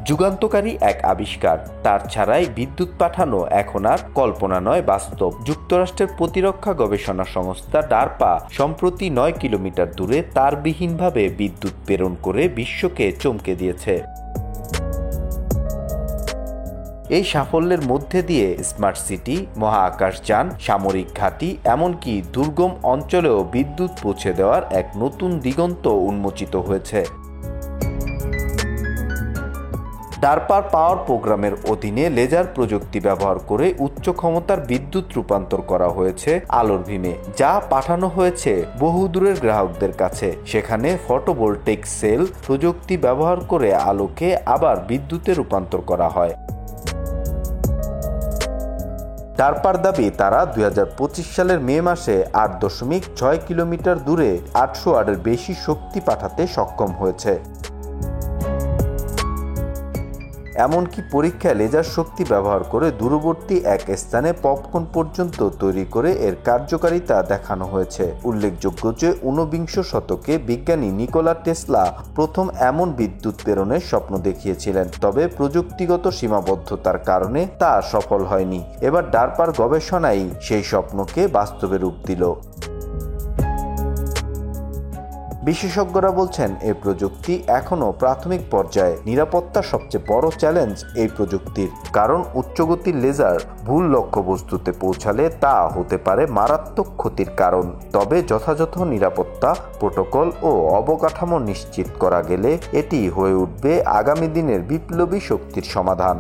যুগান্তকারী এক আবিষ্কার, তার ছাড়াই বিদ্যুৎ পাঠানো এখন আর কল্পনা নয়, বাস্তব। যুক্তরাষ্ট্রের প্রতিরক্ষা গবেষণা সংস্থা ডারপা সম্প্রতি 9 কিলোমিটার দূরে তারবিহীনভাবে বিদ্যুৎ প্রেরণ করে বিশ্বকে চমকে দিয়েছে। এই সাফল্যের মধ্যে দিয়ে স্মার্ট সিটি, মহাকাশযান, সামরিক ঘাঁটি, এমনকি দুর্গম অঞ্চলেও বিদ্যুৎ পৌঁছে দেওয়ার এক নতুন দিগন্ত উন্মোচিত হয়েছে। ডারপার পাওয়ার প্রোগ্রামের অধীনে লেজার প্রযুক্তি ব্যবহার করে উচ্চ ক্ষমতার বিদ্যুৎ রূপান্তর করা হয়েছে আলোর ভীমে, যা পাঠানো হয়েছে বহুদূরের গ্রাহকদের কাছে। সেখানে ফটোভোল্টেইক সেল প্রযুক্তি ব্যবহার করে আলোকে আবার বিদ্যুতে রূপান্তর করা হয়। ডারপার দাবি, তারা 2025 সালের মে মাসে 8.6 কিলোমিটার দূরে 800 ওয়াটের বেশি শক্তি পাঠাতে সক্ষম হয়েছে। এমনকি পরীক্ষায় লেজার শক্তি ব্যবহার করে দূরবর্তী এক স্থানে পপকর্ন পর্যন্ত তৈরি করে এর কার্যকারিতা দেখানো হয়েছে। উল্লেখযোগ্য যে 19বিংশ শতকে বিজ্ঞানী নিকোলা টেসলা প্রথম এমন বিদ্যুৎ প্রেরণের স্বপ্ন দেখিয়েছিলেন, তবে প্রযুক্তিগত সীমাবদ্ধতার কারণে তা সফল হয়নি। এবার ডারপার গবেষণাই সেই স্বপ্নকে বাস্তবে রূপ দিল। বিশেষজ্ঞরা বলছেন, এই প্রযুক্তি এখনও প্রাথমিক পর্যায়ে। নিরাপত্তা সবচেয়ে বড় চ্যালেঞ্জ এই প্রযুক্তির, কারণ উচ্চগতির লেজার ভুল লক্ষ্যবস্তুতে পৌঁছালে তা হতে পারে মারাত্মক ক্ষতির কারণ। তবে যথাযথ নিরাপত্তা প্রোটোকল ও অবকাঠামো নিশ্চিত করা গেলে এটি হয়ে উঠবে আগামী দিনের বিপ্লবী শক্তির সমাধান।